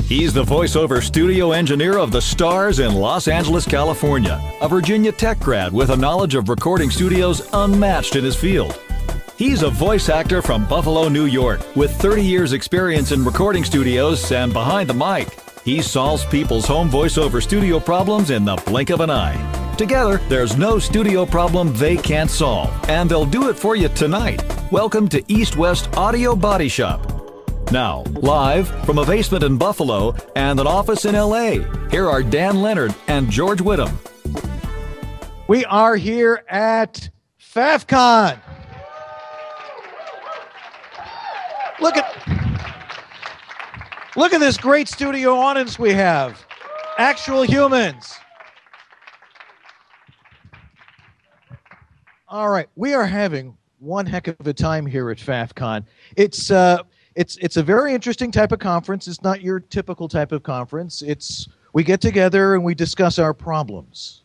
He's the voiceover studio engineer of the Stars in Los Angeles, California, a Virginia Tech grad with a knowledge of recording studios unmatched in his field. He's a voice actor from Buffalo, New York, with 30 years experience in recording studios and behind the mic. He solves people's home voiceover studio problems in the blink of an eye. Together, there's no studio problem they can't solve, and they'll do it for you tonight. Welcome to East West Audio Body Shop. Now, live from a basement in Buffalo and an office in L.A., here are Dan Lenard and George Whittam. We are here at FaffCon. Look at this great studio audience we have. Actual humans. All right, we are having one heck of a time here at FaffCon. It's a very interesting type of conference. It's not your typical type of conference. We get together and we discuss our problems.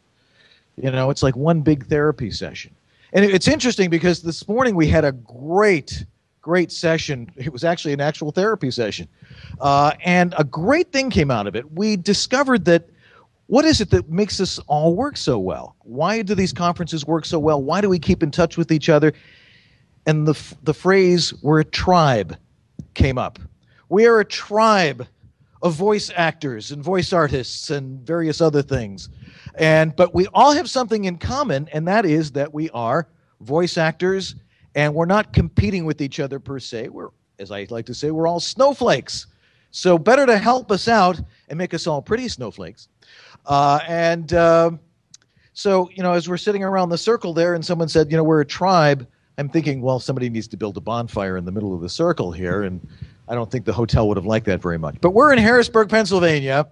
You know, it's like one big therapy session. And it's interesting because this morning we had a great session. It was actually an actual therapy session. And a great thing came out of it. We discovered that what is it that makes us all work so well? Why do these conferences work so well? Why do we keep in touch with each other? And the phrase, we're a tribe, came up. We are a tribe of voice actors and voice artists and various other things. But we all have something in common, and that is that we are voice actors, and we're not competing with each other per se. We're, as I like to say, we're all snowflakes. So better to help us out and make us all pretty snowflakes. So, you know, as we're sitting around the circle there and someone said, you know, we're a tribe, I'm thinking, well, somebody needs to build a bonfire in the middle of the circle here, and I don't think the hotel would have liked that very much. But we're in Harrisburg, Pennsylvania,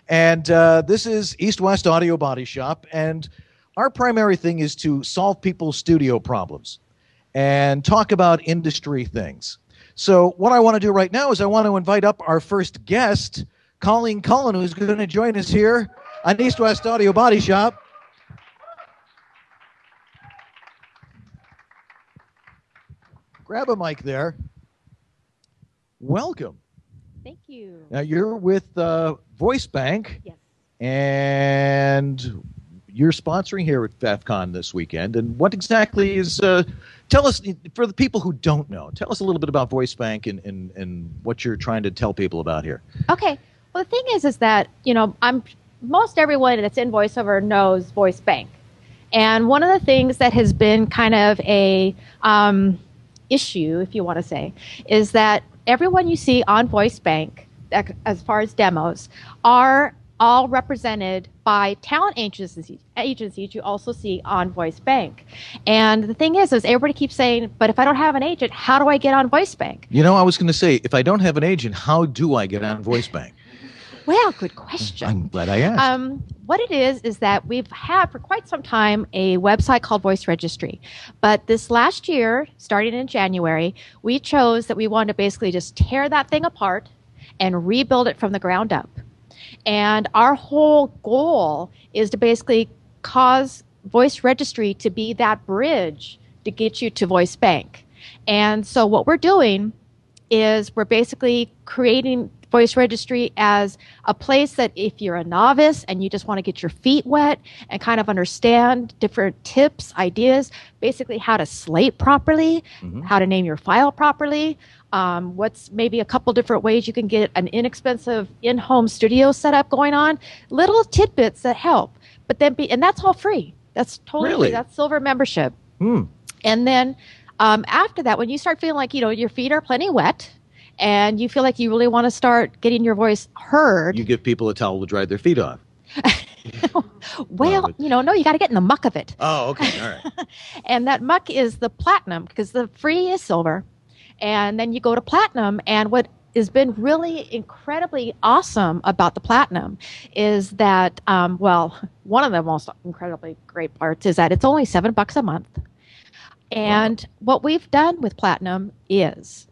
and this is East West Audio Body Shop, and our primary thing is to solve people's studio problems and talk about industry things. So what I want to do right now is I want to invite up our first guest, Cullen, who's going to join us here on East West Audio Body Shop. Grab a mic there. Welcome. Thank you. Now you're with Voice Bank. Yes. And you're sponsoring here at FaffCon this weekend. And what exactly is, tell us, for the people who don't know, tell us a little bit about Voice Bank and what you're trying to tell people about here. Okay. Well, the thing is that, you know, most everyone that's in voiceover knows Voice Bank. And one of the things that has been kind of a issue, if you want to say, is that everyone you see on Voice Bank, as far as demos, are all represented by talent agencies you also see on Voice Bank. And the thing is everybody keeps saying, but if I don't have an agent, how do I get on Voice Bank? You know, I was going to say, if I don't have an agent, how do I get on Voice Bank? Well, good question. I'm glad I asked. What it is that we've had for quite some time a website called Voice Registry. But this last year, starting in January, we chose that we wanted to basically just tear that thing apart and rebuild it from the ground up. And our whole goal is to basically cause Voice Registry to be that bridge to get you to Voice Bank. And so what we're doing is we're basically creating Voice Registry as a place that if you're a novice and you just want to get your feet wet and kind of understand different tips, ideas, basically how to slate properly, how to name your file properly, what's maybe a couple different ways you can get an inexpensive in-home studio setup going on, little tidbits that help. But then and that's all free. That's totally free. That's silver membership. And then after that, when you start feeling like, you know, your feet are plenty wet, and you feel like you really want to start getting your voice heard. You give people a towel to dry their feet off. Well, you got to get in the muck of it. Oh, okay. All right. And that muck is the platinum, because the free is silver. And then you go to platinum, and what has been really incredibly awesome about the platinum is that, one of the most incredibly great parts is that it's only $7 a month. And what we've done with platinum is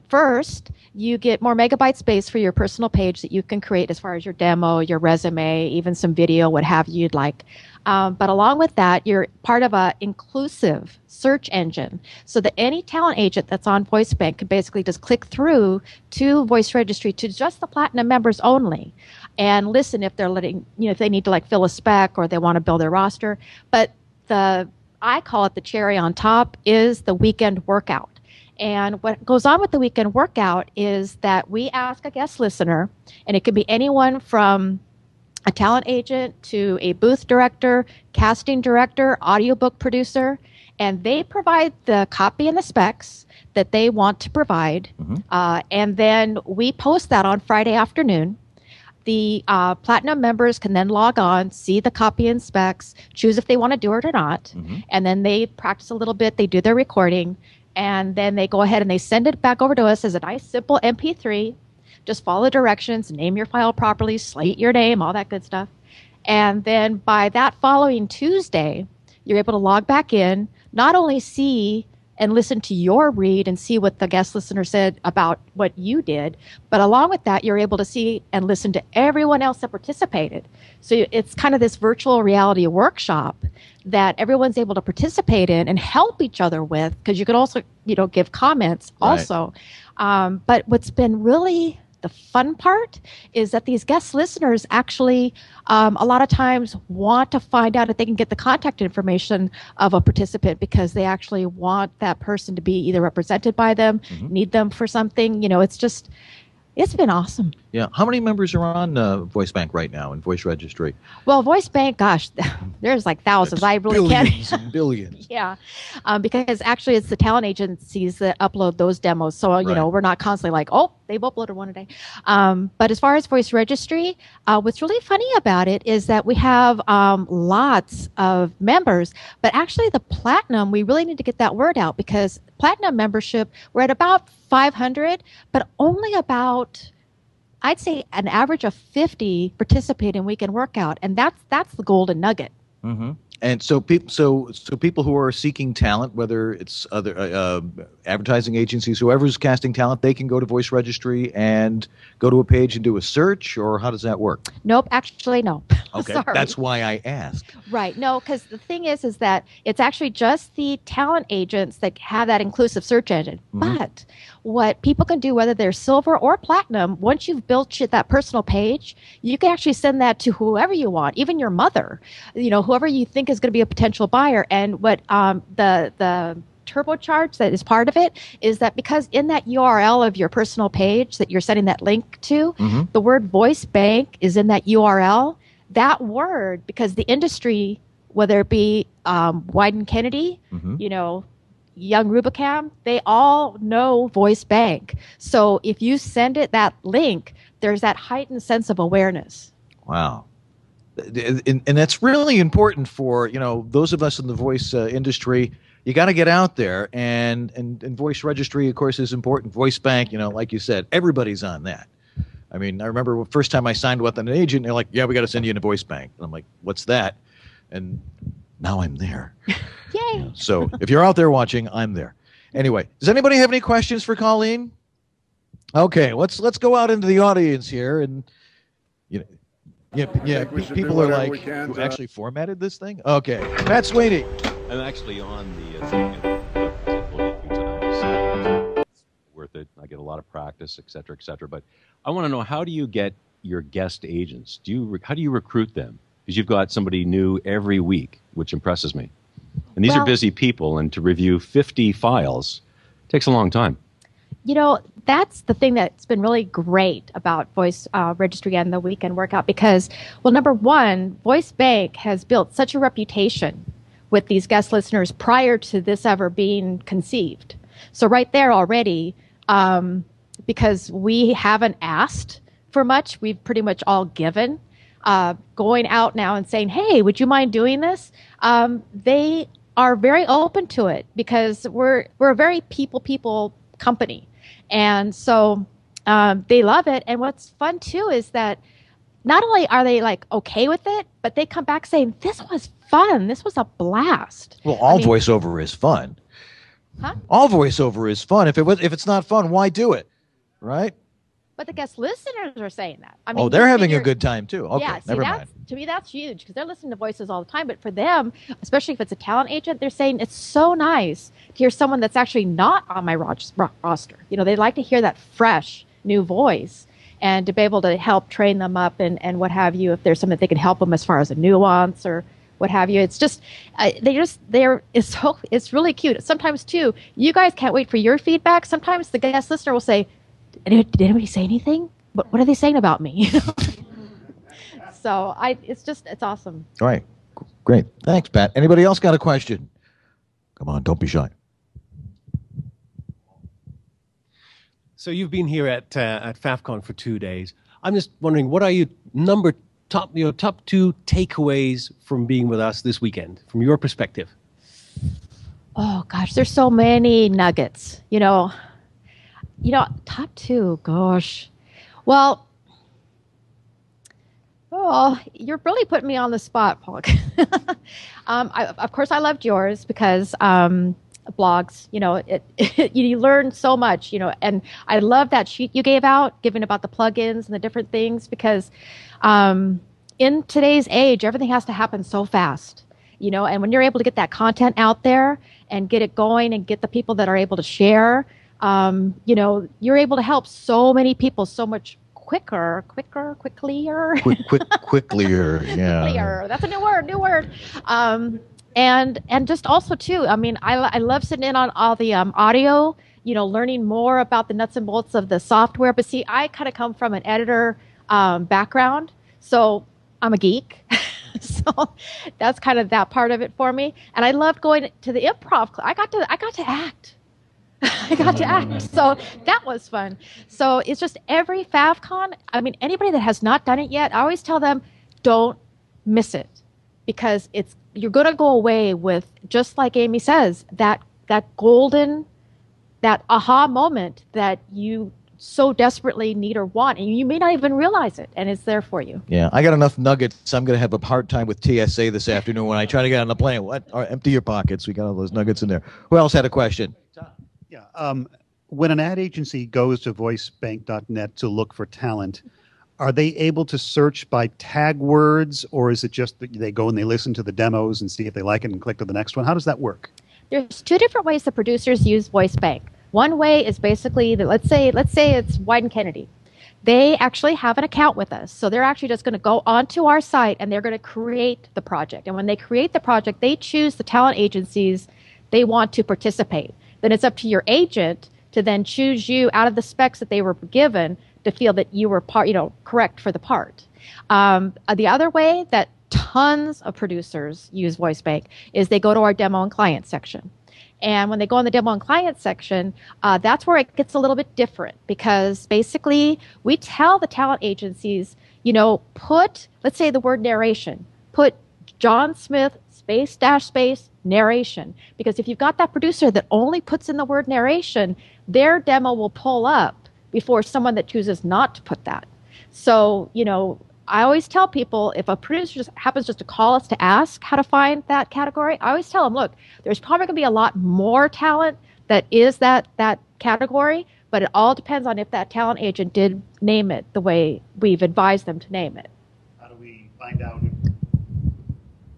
First, you get more megabyte space for your personal page that you can create as far as your demo, your resume, even some video, what have you'd like. But along with that, you're part of an inclusive search engine so that any talent agent that's on VoiceBank can basically just click through to Voice Registry to just the Platinum members only and listen if they're if they need to like fill a spec or they want to build their roster. But I call it the cherry on top is the weekend workout. And what goes on with the weekend workout is that we ask a guest listener, and it could be anyone from a talent agent to a booth director, casting director, audiobook producer, and they provide the copy and the specs that they want to provide. And then we post that on Friday afternoon. The Platinum members can then log on, see the copy and specs, choose if they want to do it or not, and then they practice a little bit, they do their recording, and then they go ahead and they send it back over to us as a nice, simple MP3. Just follow the directions, name your file properly, slate your name, all that good stuff. And then by that following Tuesday, you're able to log back in, not only see and listen to your read and see what the guest listener said about what you did, but along with that, you're able to see and listen to everyone else that participated. So it's kind of this virtual reality workshop that everyone's able to participate in and help each other with, because you can also, give comments also. But what's been really the fun part is that these guest listeners actually a lot of times want to find out if they can get the contact information of a participant because they actually want that person to be either represented by them, need them for something. It's been awesome. Yeah. How many members are on VoiceBank right now in Voice Registry? Well, VoiceBank, gosh, there's like thousands. I really can't. Billions and billions. Yeah. Because actually it's the talent agencies that upload those demos. So, we're not constantly like, oh, they've uploaded one a day. But as far as Voice Registry, what's really funny about it is that we have lots of members, but actually the Platinum, we really need to get that word out because Platinum membership, we're at about 500, but only about, I'd say, an average of 50 participate in Weekend Workout, and that's the golden nugget. And so people who are seeking talent, whether it's other advertising agencies, whoever's casting talent, they can go to Voice Registry and go to a page and do a search, or how does that work? Nope, actually no. Okay, Sorry. That's why I asked. Right, no, because the thing is that it's actually just the talent agents that have that inclusive search engine. But what people can do, whether they're silver or platinum, once you've built that personal page, you can actually send that to whoever you want, even your mother, whoever you think is going to be a potential buyer. And what the turbocharge that is part of it is that because in that URL of your personal page that you're sending that link to, the word Voice Bank is in that URL. That word, because the industry, whether it be Wyden Kennedy, Young Rubicam, they all know Voice Bank. So if you send it that link, there's that heightened sense of awareness. Wow. And that's really important for, those of us in the voice industry. You got to get out there, and Voice Registry, of course, is important. Voice Bank, like you said, everybody's on that. I mean, I remember the first time I signed with an agent, they're like, yeah, we got to send you in a Voice Bank. And I'm like, what's that? And now I'm there. Yay. So if you're out there watching, I'm there. Anyway, does anybody have any questions for Colleen? Okay, let's go out into the audience here. And, people are like, who actually formatted this thing? Okay, Matt Sweeney. I'm actually on the thing. It's worth it. I get a lot of practice, et cetera, et cetera. But I want to know, how do you get your guest agents? How do you recruit them? Because you've got somebody new every week, which impresses me. And these are busy people, and to review 50 files takes a long time. That's the thing that's been really great about Voice Registry and the Weekend Workout because, well, number one, Voice Bank has built such a reputation with these guest listeners prior to this ever being conceived. So right there already, because we haven't asked for much, we've pretty much all given. Going out now and saying, hey, would you mind doing this? They are very open to it because we're a very people company. And so they love it. And what's fun, too, is that not only are they like okay with it, but they come back saying, this was fun. This was a blast. Well, voiceover is fun. Huh? All voiceover is fun. If it's not fun, why do it? Right? But the guest listeners are saying that. I mean, They're having a good time too. Okay, yeah, see, never mind. To me, that's huge because they're listening to voices all the time. But for them, especially if it's a talent agent, they're saying it's so nice to hear someone that's actually not on my roster. You know, they like to hear that fresh new voice and to be able to help train them up and what have you. If there's something that they can help them as far as a nuance or what have you. It's just it's really cute. Sometimes too, you guys can't wait for your feedback. Sometimes the guest listener will say, "Did anybody say anything? What are they saying about me?" So it's awesome. All right, great. Thanks, Pat. Anybody else got a question? Come on, don't be shy. So you've been here at FaffCon for 2 days. I'm just wondering, what are your top 2 takeaways from being with us this weekend, from your perspective? Oh gosh, there's so many nuggets. You know, top 2. Gosh, well, you're really putting me on the spot, Paul. Of course, I loved yours because blogs. You know, you learn so much. You know, and I love that sheet you gave out, giving about the plugins and the different things because in today's age, everything has to happen so fast. You know, and when you're able to get that content out there and get it going and get the people that are able to share, you know, you're able to help so many people so much quicklier. Quicklier, yeah. Quicklier. That's a new word. And just also too, I mean, I love sitting in on all the audio, you know, learning more about the nuts and bolts of the software. But see, I kind of come from an editor background, so I'm a geek. So that's kind of that part of it for me. And I loved going to the improv. I got to act. I got to act. So that was fun. So it's just every FaffCon. I mean, anybody that has not done it yet, I always tell them, don't miss it because you're going to go away with, just like Amy says, that golden, that aha moment that you so desperately need or want, and you may not even realize it, and it's there for you. Yeah, I got enough nuggets. I'm going to have a hard time with TSA this afternoon when I try to get on the plane. What? All right, empty your pockets. We got all those nuggets in there. Who else had a question? Yeah. When an ad agency goes to voicebank.net to look for talent, are they able to search by tag words, or is it just that they go and they listen to the demos and see if they like it and click to the next one? How does that work? There's 2 different ways the producers use VoiceBank. One way is basically that let's say it's Wyden Kennedy. They actually have an account with us. So they're actually just going to go onto our site and they're going to create the project. And when they create the project, they choose the talent agencies they want to participate. Then it's up to your agent to then choose you out of the specs that they were given to feel that you were correct for the part. The other way that tons of producers use VoiceBank is they go to our demo and client section. And when they go in the demo and client section, that's where it gets a little bit different because basically we tell the talent agencies, you know, let's say the word narration, put John Smith space narration. Because if you've got that producer that only puts in the word narration, their demo will pull up before someone that chooses not to put that. So, you know, I always tell people if a producer just happens to call us to ask how to find that category, I always tell them, look, there's probably going to be a lot more talent that is that category, but it all depends on if that talent agent did name it the way we've advised them to name it. How do we find out?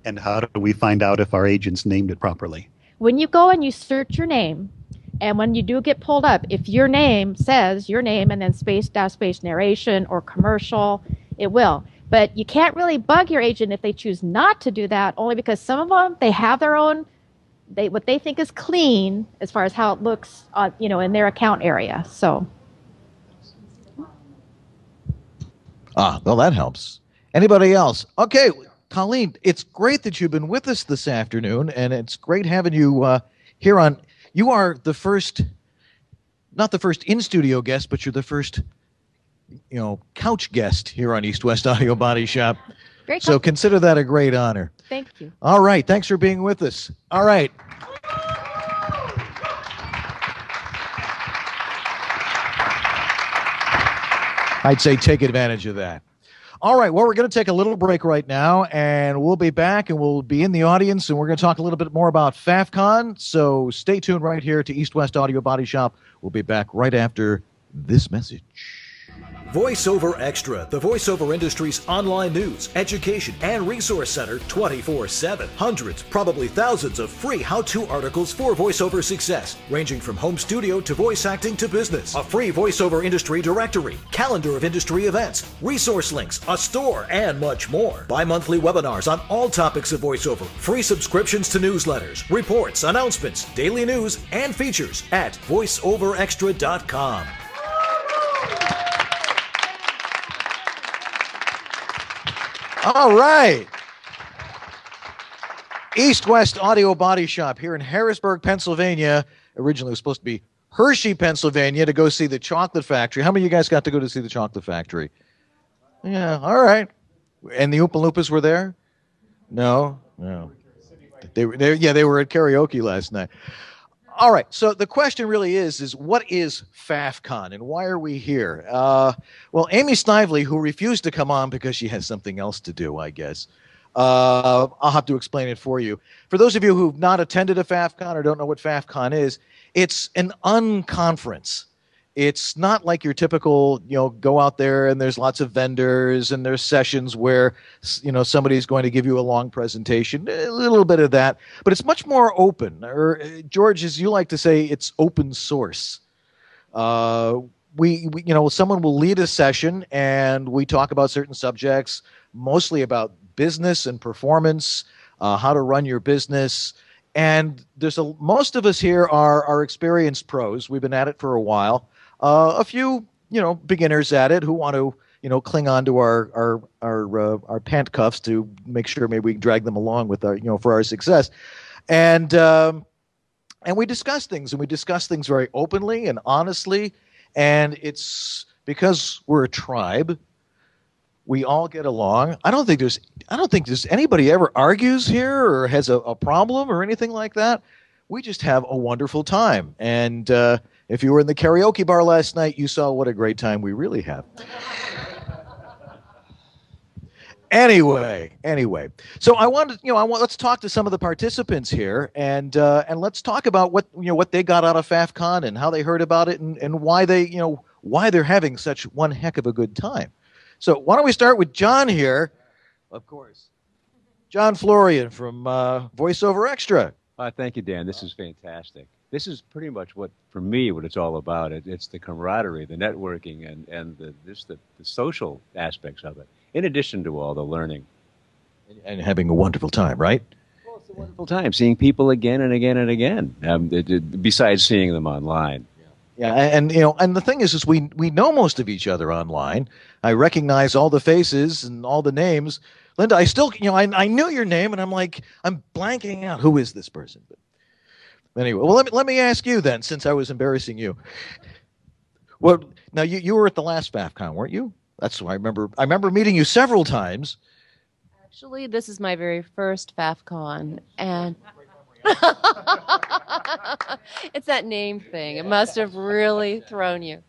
And how do we find out if our agents named it properly? When you go and you search your name, and when you do get pulled up, if your name says your name and then space narration or commercial, it will. But you can't really bug your agent if they choose not to do that, only because some of them, they have their own, what they think is clean as far as how it looks, in their account area. So. Well, that helps. Anybody else? Okay, Colleen, it's great that you've been with us this afternoon, and it's great having you here on. You are the first, not the first in-studio guest, but you're the first, couch guest here on East West Audio Body Shop. Great. So consider that a great honor. Thank you. All right. Thanks for being with us. All right. I'd say take advantage of that. All right, well, we're going to take a little break right now, and we'll be back, and we'll be in the audience, and we're going to talk a little bit more about FaffCon. So stay tuned right here to East West Audio Body Shop. We'll be back right after this message. VoiceOver Extra, the voiceover industry's online news, education, and resource center 24/7. Hundreds, probably thousands of free how-to articles for voiceover success, ranging from home studio to voice acting to business. A free voiceover industry directory, calendar of industry events, resource links, a store, and much more. Bi-monthly webinars on all topics of voiceover, free subscriptions to newsletters, reports, announcements, daily news, and features at voiceoverextra.com. All right. East West Audio Body Shop here in Harrisburg, Pennsylvania. Originally it was supposed to be Hershey, Pennsylvania, to go see the chocolate factory. How many of you guys got to go to see the chocolate factory? Yeah, all right. And the Oompa Loompas were there? No. They were at karaoke last night. All right, so the question really is what is FaffCon and why are we here? Well, Amy Snively, who refused to come on because she has something else to do, I guess. I'll have to explain it for you. For those of you who've not attended a FaffCon or don't know what FaffCon is, it's an unconference. It's not like your typical, go out there and there's lots of vendors and there's sessions where, somebody's going to give you a long presentation, a little bit of that, but it's much more open. Or, George, as you like to say, it's open source. Someone will lead a session and we talk about certain subjects, mostly about business and performance, how to run your business. And most of us here are experienced pros. We've been at it for a while. A few, beginners at it who want to, cling on to our pant cuffs to make sure maybe we can drag them along with our, for our success. And we discuss things, and we discuss things very openly and honestly. And it's because we're a tribe. We all get along. I don't think there's anybody ever argues here or has a problem or anything like that. We just have a wonderful time. And if you were in the karaoke bar last night, you saw what a great time we really have. Anyway. So let's talk to some of the participants here, and let's talk about what they got out of FaffCon and how they heard about it, and why they're having such one heck of a good time. So why don't we start with John here, of course. John Florian from VoiceOver Extra. Thank you, Dan. This is fantastic. This is pretty much what it's all about. It's the camaraderie, the networking, and the social aspects of it, in addition to all the learning. And having a wonderful time, right? Well, it's a wonderful time, seeing people again and again and again, besides seeing them online. Yeah, and the thing is we know most of each other online. I recognize all the faces and all the names. Linda, I still, I knew your name, and I'm blanking out. Who is this person? But anyway, well, let me ask you then, since I was embarrassing you. Well, now you were at the last FaffCon, weren't you? That's why I remember meeting you several times. Actually, this is my very first FaffCon, and it's that name thing. It must have really thrown you.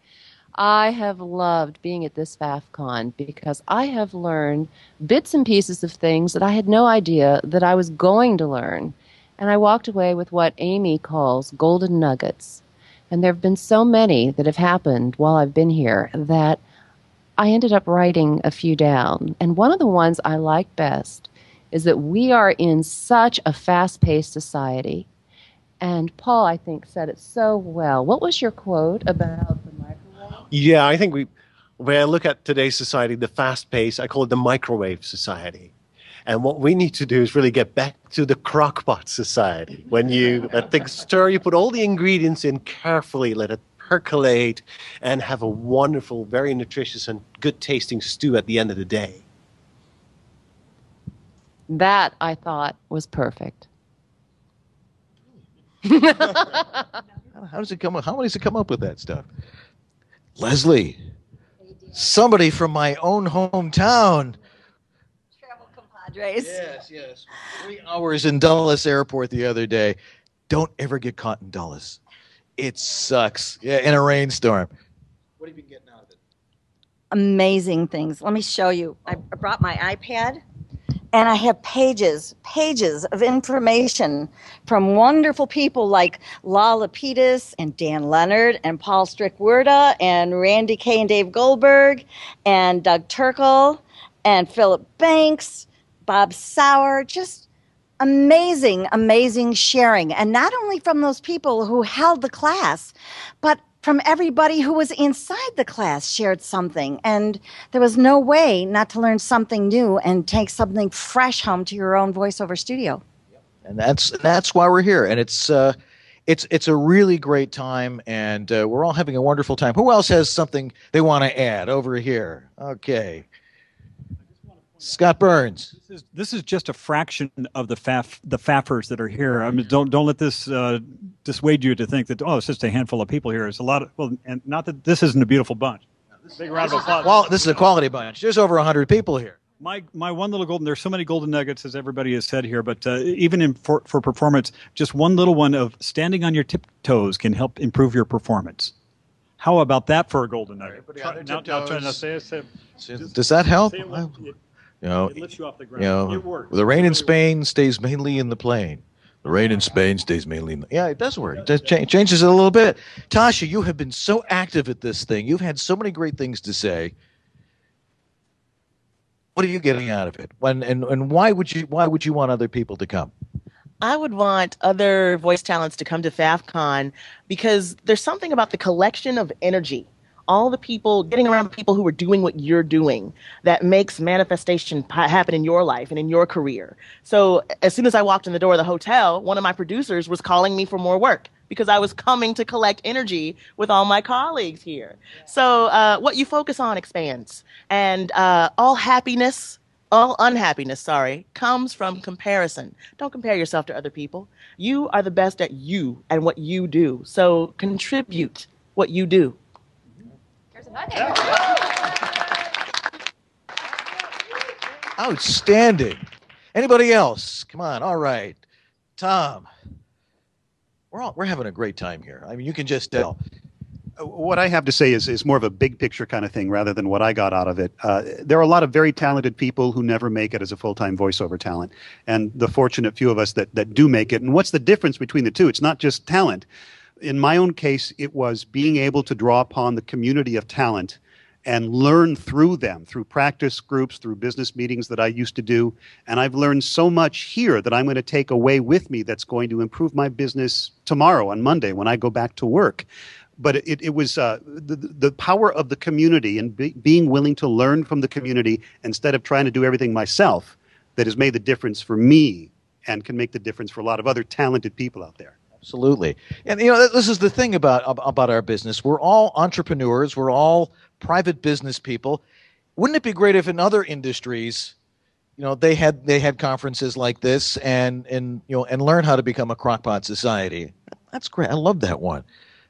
I have loved being at this FaffCon because I have learned bits and pieces of things that I had no idea that I was going to learn. And I walked away with what Amy calls golden nuggets. And there have been so many that have happened while I've been here that I ended up writing a few down. And one of the ones I like best is that we are in such a fast-paced society. And Paul, I think, said it so well. What was your quote about the microwave? Yeah, I think when I look at today's society, the fast pace, I call it the microwave society. And what we need to do is really get back to the crockpot society. When you let things stir, you put all the ingredients in carefully, let it percolate, and have a wonderful, very nutritious and good tasting stew at the end of the day. That, I thought, was perfect. How does it come up with that stuff? Leslie, somebody from my own hometown. Travel compadres. Yes. 3 hours in Dulles Airport the other day. Don't ever get caught in Dulles. It sucks. Yeah, in a rainstorm. What have you been getting out of it? amazing things. Let me show you. I brought my iPad, and I have pages of information from wonderful people like Lala Lapidus and Dan Lenard and Paul Strickwerda and Randy Kay and Dave Goldberg and Doug Turkle and Philip Banks, Bob Sauer, just amazing sharing. And not only from those people who held the class, but from everybody who was inside the class shared something. And there was no way not to learn something new and take something fresh home to your own voiceover studio. And that's why we're here. And it's a really great time, and we're all having a wonderful time. Who else has something they want to add over here? Okay. Scott Burns. This is just a fraction of the faffers that are here. I mean, don't let this dissuade you to think that it's just a handful of people here. It's a lot of, and not that this isn't a beautiful bunch. Big round of applause. Well, this is a quality bunch. There's over 100 people here. My one little golden. There's so many golden nuggets, as everybody has said here, but even for performance, just one little one of standing on your tiptoes can help improve your performance. How about that for a golden nugget? Does that help? It lifts you off the ground. It works. The rain in Spain stays mainly in the plain. The rain in Spain stays mainly in the... Yeah, it does work. It does changes it a little bit. Tasha, you have been so active at this thing. You've had so many great things to say. What are you getting out of it? And why would you want other people to come? I would want other voice talents to come to FaffCon because there's something about the collection of energy. All the people, getting around people who are doing what you're doing, that makes manifestation happen in your life and in your career. So as soon as I walked in the door of the hotel, one of my producers was calling me for more work because I was coming to collect energy with all my colleagues here. So what you focus on expands. And all unhappiness, comes from comparison. Don't compare yourself to other people. You are the best at you and what you do. So contribute what you do. Outstanding. Anybody else? Come on. All right. Tom. We're having a great time here. I mean, you can just tell. What I have to say is more of a big picture kind of thing rather than what I got out of it. There are a lot of very talented people who never make it as a full-time voiceover talent, and the fortunate few of us that do make it. And what's the difference between the two? It's not just talent. In my own case, it was being able to draw upon the community of talent and learn through them, through practice groups, through business meetings that I used to do. And I've learned so much here that I'm going to take away with me that's going to improve my business tomorrow on Monday when I go back to work. But it was the power of the community and being willing to learn from the community instead of trying to do everything myself that has made the difference for me and can make the difference for a lot of other talented people out there. Absolutely. And, this is the thing about our business. We're all entrepreneurs. We're all private business people. Wouldn't it be great if in other industries, they had conferences like this and learn how to become a crockpot society? That's great. I love that one.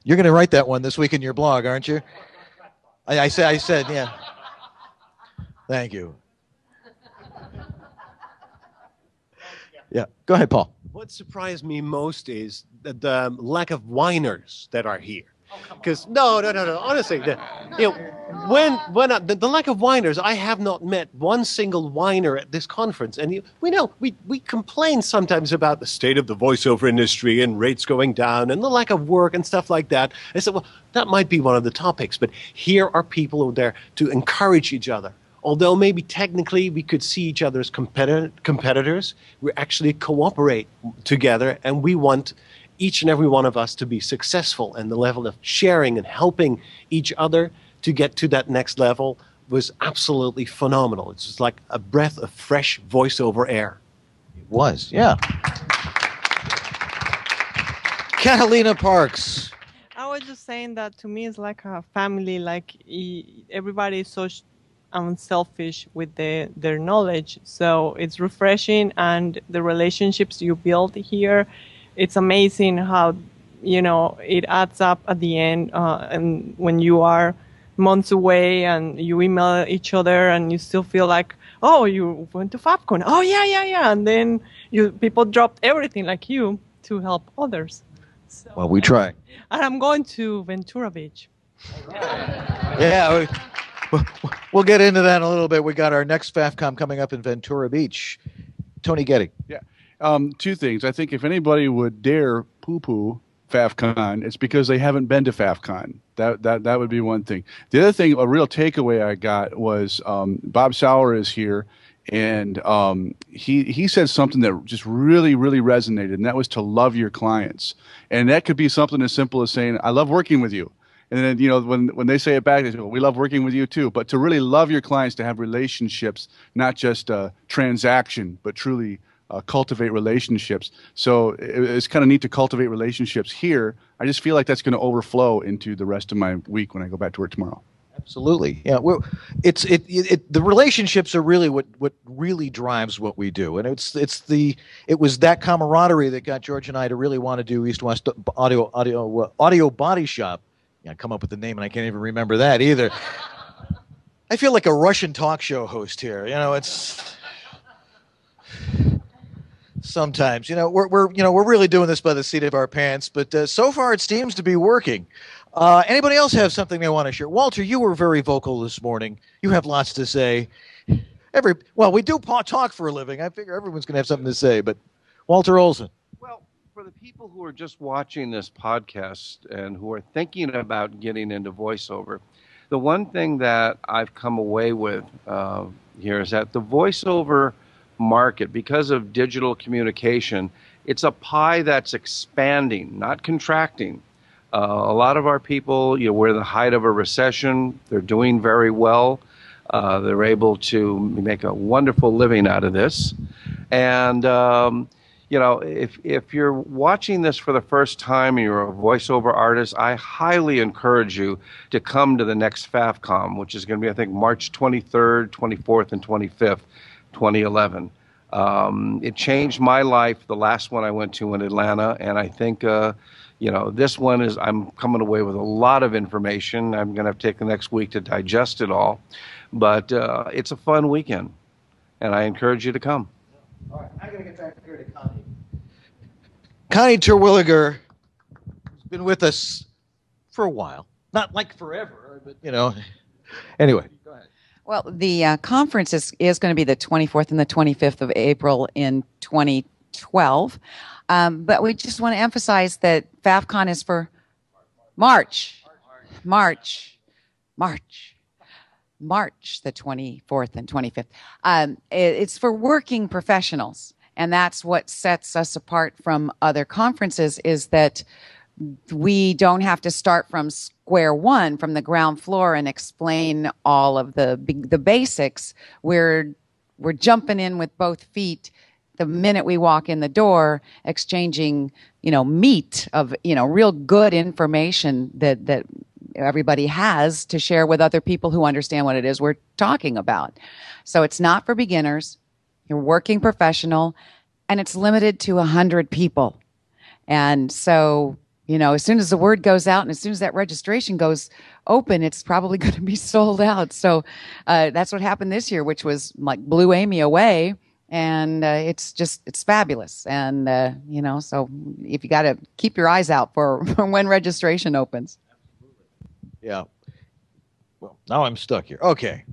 You're going to write that one this week in your blog, aren't you? I said, yeah. Thank you. Yeah. Go ahead, Paul. What surprised me most is the lack of whiners that are here. Because no, honestly, the lack of whiners, I have not met one single whiner at this conference. And we complain sometimes about the state of the voiceover industry and rates going down and the lack of work and stuff like that. I said, well, that might be one of the topics, but here are people who are there to encourage each other. Although maybe technically we could see each other as competitors, we actually cooperate together, and we want each and every one of us to be successful. And the level of sharing and helping each other to get to that next level was absolutely phenomenal. It's just like a breath of fresh voiceover air. It was, yeah. Catalina Parks. I was just saying that to me it's like a family, like everybody is so unselfish with their knowledge, so it's refreshing, and the relationships you build here, it's amazing how it adds up at the end, and when you are months away and you email each other and you still feel like, oh, you went to FaffCon, oh yeah, and then people dropped everything like you to help others. So, well, we try. And I'm going to Ventura Beach. Yeah. We'll get into that in a little bit. We got our next FaffCon coming up in Ventura Beach. Tony Getty. Yeah. Two things. I think if anybody would dare poo-poo FaffCon, it's because they haven't been to FaffCon. That would be one thing. The other thing, a real takeaway I got was Bob Sauer is here, and he said something that just really, really resonated, and that was to love your clients. And that could be something as simple as saying, I love working with you. And then, you know, when they say it back, they say, well, we love working with you too. But to really love your clients, to have relationships, not just a transaction, but truly cultivate relationships. So it's kind of neat to cultivate relationships here. I just feel like that's going to overflow into the rest of my week when I go back to work tomorrow. Absolutely, yeah. The relationships are really what really drives what we do, and it was that camaraderie that got George and I to really want to do East West Audio Body Shop. Yeah, come up with the name, and I can't even remember that either. I feel like a Russian talk show host here. You know, it's sometimes, you know, we're really doing this by the seat of our pants, but so far it seems to be working. Anybody else have something they want to share? Walter, you were very vocal this morning. You have lots to say. We do talk for a living. I figure everyone's going to have something to say, but Walter Olson. Well, for the people who are just watching this podcast and who are thinking about getting into voiceover, the one thing that I've come away with here is that the voiceover market, because of digital communication, it's a pie that's expanding, not contracting. A lot of our people, you know, we're in the height of a recession. They're doing very well. They're able to make a wonderful living out of this. And, you know, if you're watching this for the first time and you're a voiceover artist, I highly encourage you to come to the next FaffCon, which is going to be, I think, March 23rd, 24th, and 25th, 2011. It changed my life, the last one I went to in Atlanta, and I think you know, this one is, I'm coming away with a lot of information. I'm going to have to take the next week to digest it all. But it's a fun weekend, and I encourage you to come. All right, I'm going to get back here to Connie. Connie Terwilliger has been with us for a while. Not like forever, but, you know. Anyway, go ahead. Well, the conference is going to be the 24th and the 25th of April in 2012. But we just want to emphasize that FaffCon is for March, the 24th and 25th. It's for working professionals, and that's what sets us apart from other conferences, is that we don't have to start from square one, from the ground floor, and explain all of the basics. We're jumping in with both feet the minute we walk in the door, exchanging, you know, meat of, you know, real good information that everybody has to share with other people who understand what it is we're talking about. So it's not for beginners. You're working professional, and it's limited to 100 people. And so, you know, as soon as the word goes out and as soon as that registration goes open, it's probably going to be sold out. So that's what happened this year, which was like blew Amy away. And it's fabulous. And, you know, so if you got to keep your eyes out for when registration opens. Yeah. Well, now I'm stuck here. Okay.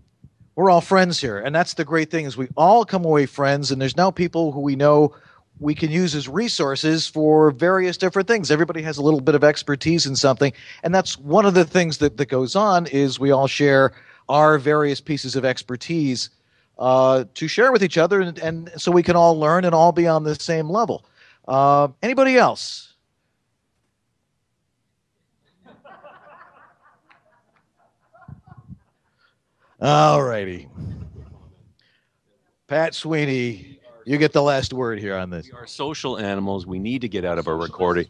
We're all friends here. And that's the great thing, is we all come away friends. And there's now people who we know we can use as resources for various different things. Everybody has a little bit of expertise in something. And that's one of the things that goes on, is we all share our various pieces of expertise to share with each other, and so we can all learn and all be on the same level. Anybody else? All righty. Pat Sweeney, you get the last word here on this. We are social animals. We need to get out of our recording.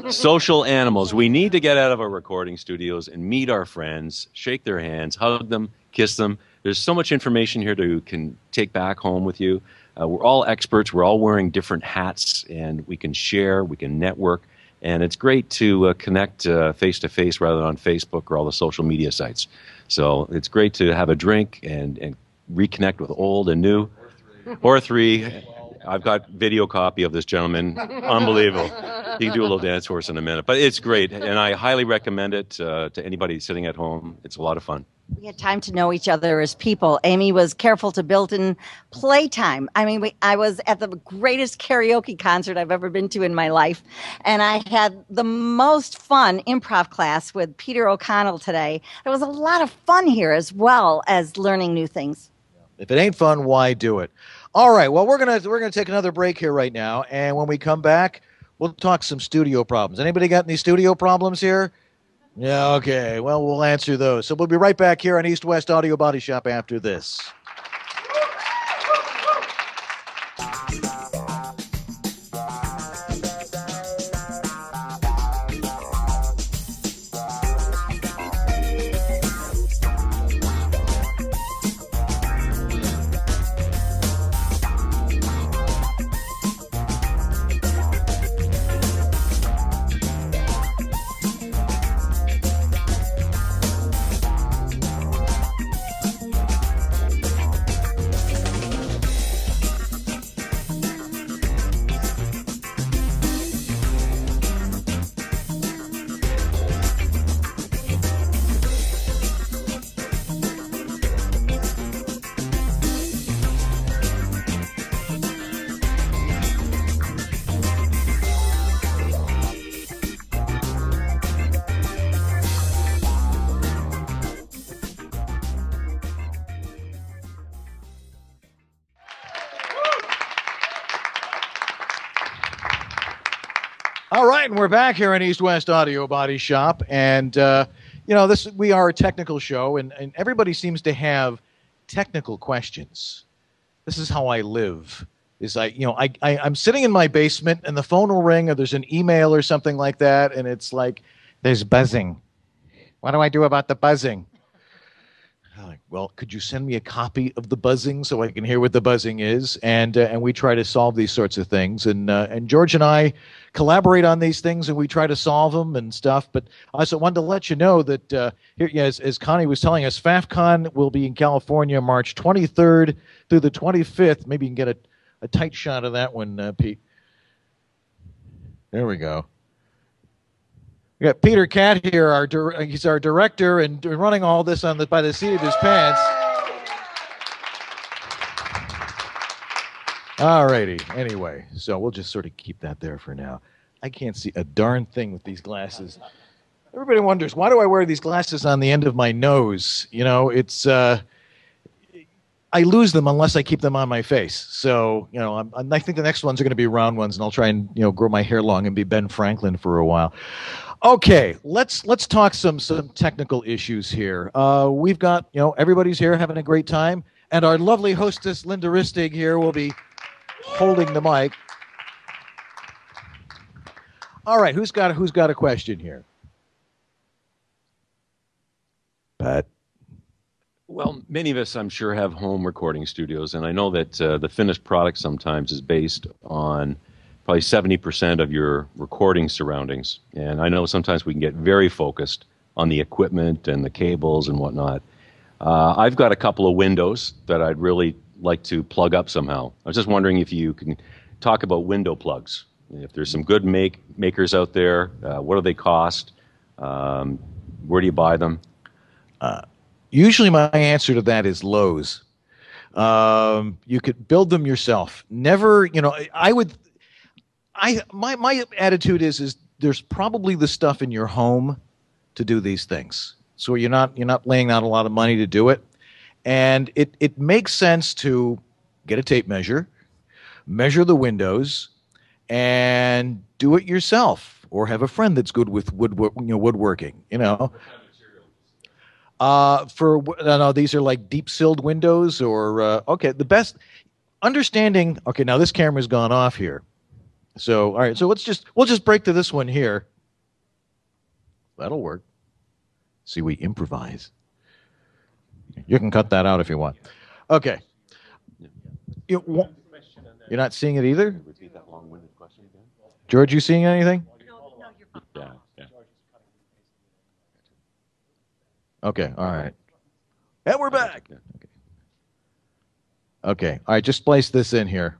Social animals. We need to get out of our recording studios and meet our friends, shake their hands, hug them, kiss them. There's so much information here to can take back home with you. We're all experts. We're all wearing different hats, and we can share, we can network, and it's great to connect face-to-face rather than on Facebook or all the social media sites. So it's great to have a drink and reconnect with old and new. Or three. I've got video copy of this gentleman. Unbelievable. You can do a little dance for us in a minute, but it's great, and I highly recommend it to anybody sitting at home. It's a lot of fun. We had time to know each other as people. Amy was careful to build in playtime. I mean, I was at the greatest karaoke concert I've ever been to in my life, and I had the most fun improv class with Peter O'Connell today. There was a lot of fun here as well as learning new things. If it ain't fun, why do it? All right, well, we're gonna take another break here right now, and when we come back, we'll talk some studio problems. Anybody got any studio problems here? Yeah, okay. Well, we'll answer those. So we'll be right back here on East West Audio Body Shop after this. All right, and we're back here in East West Audio Body Shop, and we are a technical show, and everybody seems to have technical questions. This is how I live. I'm sitting in my basement, and the phone will ring, or there's an email or something like that, and it's like, there's buzzing. What do I do about the buzzing? I'm like, well, could you send me a copy of the buzzing so I can hear what the buzzing is? And we try to solve these sorts of things. And George and I collaborate on these things, and we try to solve them and stuff. But I also wanted to let you know that as Connie was telling us, FaffCon will be in California March 23rd through the 25th. Maybe you can get a tight shot of that one, Pete. There we go. We got Peter Cat here. He's our director and running all this by the seat of his pants. All righty. Anyway, so we'll just sort of keep that there for now. I can't see a darn thing with these glasses. Everybody wonders, why do I wear these glasses on the end of my nose? It's I lose them unless I keep them on my face. So, I think the next ones are going to be round ones, and I'll try and grow my hair long and be Ben Franklin for a while. Okay, let's talk some technical issues here. We've got everybody's here having a great time, and our lovely hostess Linda Ristig here will be holding the mic. All right, who's got a question here? Pat. Well, many of us, I'm sure, have home recording studios, and I know that the finished product sometimes is based on probably 70% of your recording surroundings. And I know sometimes we can get very focused on the equipment and the cables and whatnot. I've got a couple of windows that I'd really like to plug up somehow. I was just wondering if you can talk about window plugs. If there's some good makers out there, what do they cost? Where do you buy them? Usually my answer to that is Lowe's. You could build them yourself. Never, my attitude is there's probably the stuff in your home to do these things. So you're not laying out a lot of money to do it. And it makes sense to get a tape measure, measure the windows, and do it yourself, or have a friend that's good with woodworking. These are like deep-silled windows, or the best understanding. Okay, now this camera's gone off here. So all right, so we'll just break to this one here. That'll work. See, we improvise. You can cut that out if you want. Okay. You're not seeing it either? Repeat that long-winded question again. George, you seeing anything? No, you're fine. Yeah. Okay, all right. And we're back. Okay. All right, just place this in here.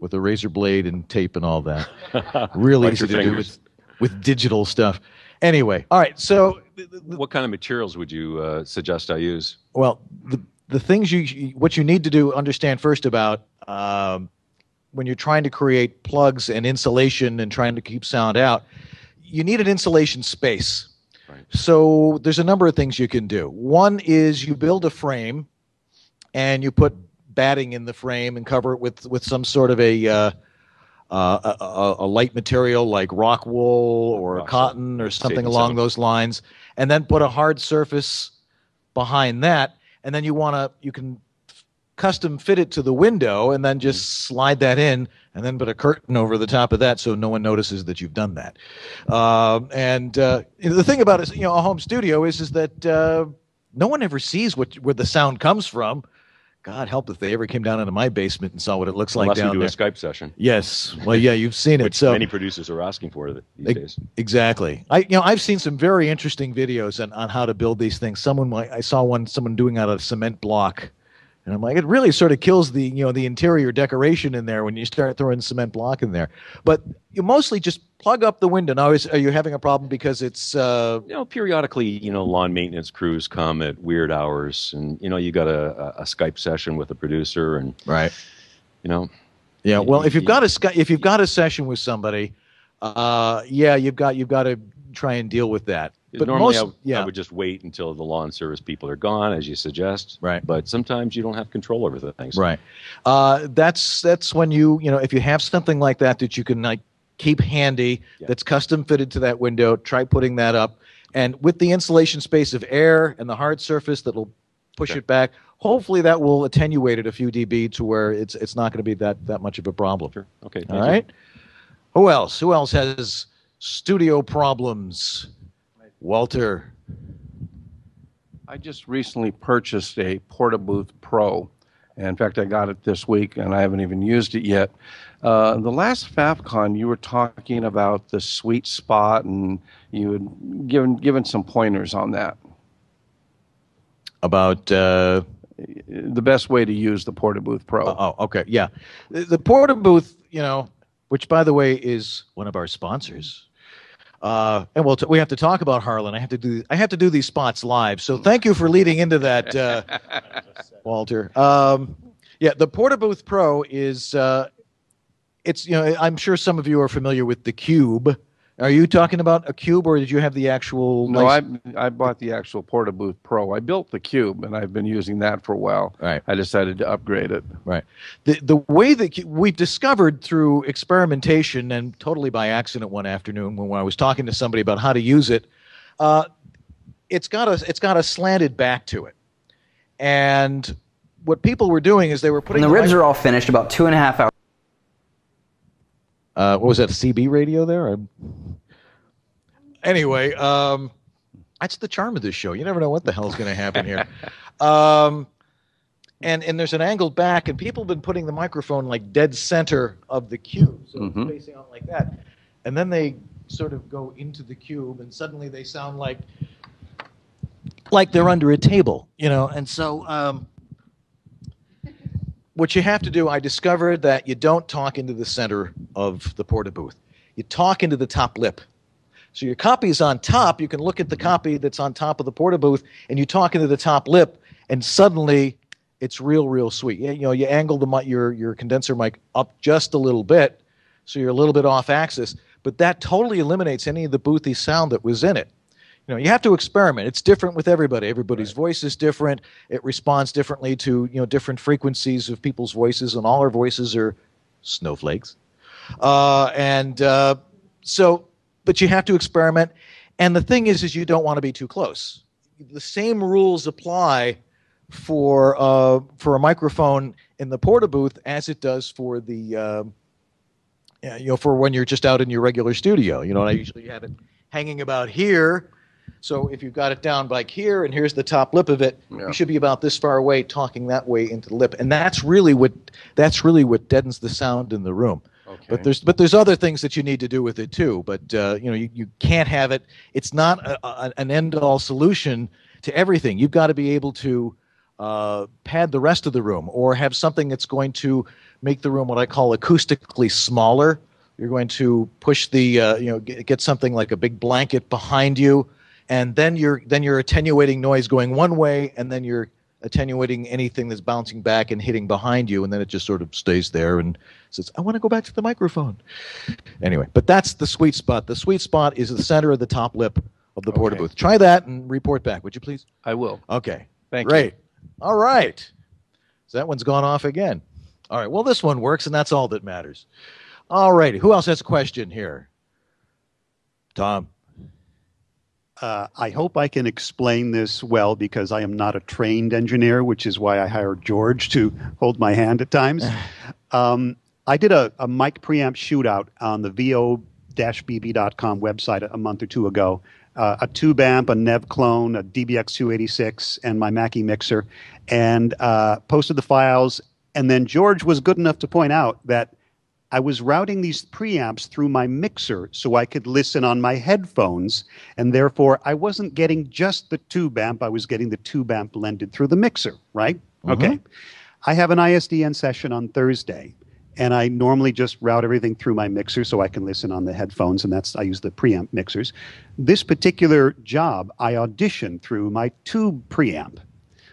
with a razor blade and tape and all that. Really Like easy your to do fingers. with digital stuff. Anyway, all right. So, What kind of materials would you suggest I use? well, the things what you need to understand first about when you're trying to create plugs and insulation and trying to keep sound out, you need an insulation space. Right. So there's a number of things you can do. One is you build a frame and you put batting in the frame and cover it with some sort of a light material like rock wool or Rock cotton or salt. something Safe and along sound. those lines, and then put a hard surface behind that, and then you can custom fit it to the window and then just slide that in and then put a curtain over the top of that so no one notices that you've done that. The thing about it, a home studio is that no one ever sees where the sound comes from. God help if they ever came down into my basement and saw what it looks like Unless down we do there. a Skype session. Yes. Well, yeah, you've seen it. Which So many producers are asking for these days. exactly. I've seen some very interesting videos on how to build these things. I saw someone doing out of cement block, and I'm like, it really sort of kills the interior decoration in there when you start throwing cement block in there. But you mostly just plug up the window. Now, are you having a problem because it's periodically, lawn maintenance crews come at weird hours, and you got a Skype session with a producer, and right. Yeah. Well, if you've got a session with somebody, you've got to try and deal with that. But normally, I would just wait until the lawn service people are gone, as you suggest. Right. But sometimes you don't have control over the things. Right. That's when if you have something like that you can keep handy, that's custom fitted to that window, try putting that up, and with the insulation space of air and the hard surface that'll push it back, hopefully that will attenuate it a few dB to where it's not going to be that much of a problem. Sure. Okay. All right. Who else has studio problems? Walter. I just recently purchased a Portabooth Pro. And in fact, I got it this week, and I haven't even used it yet. The last FaffCon, you were talking about the sweet spot, and you had given some pointers on that. About the best way to use the Portabooth Pro. Okay, yeah. The Portabooth, which, by the way, is one of our sponsors. And we have to talk about Harlan. I have to do these spots live. So thank you for leading into that, Walter. The Portabooth Pro is I'm sure some of you are familiar with the Cube. Are you talking about a Cube, or did you have the actual? No, I bought the actual Portabooth Pro. I built the Cube, and I've been using that for a while. Right. I decided to upgrade it. Right. The way that we've discovered through experimentation and totally by accident one afternoon when I was talking to somebody about how to use it, it's got a slanted back to it, and what people were doing is they were putting when the ribs are all finished, about 2.5 hours. What was that, a CB radio there? Anyway, that's the charm of this show. You never know what the hell is going to happen here. And there's an angled back, and people have been putting the microphone like dead center of the cube, so it's facing out like that. And then they sort of go into the cube, and suddenly they sound like they're under a table, And so what you have to do, I discovered that you don't talk into the center of the Portabooth. You talk into the top lip. So your copy is on top. You can look at the copy that's on top of the Portabooth, and you talk into the top lip, and suddenly it's real sweet. You angle your condenser mic up just a little bit, so you're a little bit off axis, but that totally eliminates any of the boothy sound that was in it. You have to experiment. It's different with everybody. Everybody's voice is different. It responds differently to different frequencies of people's voices, and all our voices are snowflakes. But you have to experiment. And the thing is you don't want to be too close. The same rules apply for a microphone in the Portabooth as it does for the for when you're just out in your regular studio. And I usually have it hanging about here. So if you've got it down like here, and here's the top lip of it, you should be about this far away, talking that way into the lip, and that's really what deadens the sound in the room. Okay. But there's other things that you need to do with it too. But you can't have it. It's not an end all solution to everything. You've got to be able to pad the rest of the room, or have something that's going to make the room what I call acoustically smaller. You're going to push the get something like a big blanket behind you, and then you're attenuating noise going one way, and then you're attenuating anything that's bouncing back and hitting behind you, and then it just sort of stays there and says, I want to go back to the microphone. Anyway, but that's the sweet spot. The sweet spot is the center of the top lip of the porta booth. Try that and report back, would you please? I will. Okay. Thank Great. you. All right. So that one's gone off again. All right. Well, this one works, and that's all that matters. All righty. Who else has a question here? Tom. I hope I can explain this well because I am not a trained engineer, which is why I hired George to hold my hand at times. I did a mic preamp shootout on the vo-bb.com website a month or two ago. A tube amp, a Nev clone, a DBX286, and my Mackie mixer, and posted the files. And then George was good enough to point out that I was routing these preamps through my mixer so I could listen on my headphones, and therefore I wasn't getting just the tube amp, I was getting the tube amp blended through the mixer, right? Okay. I have an ISDN session on Thursday, and I normally just route everything through my mixer so I can listen on the headphones, and I use the preamp mixers. This particular job, I auditioned through my tube preamp.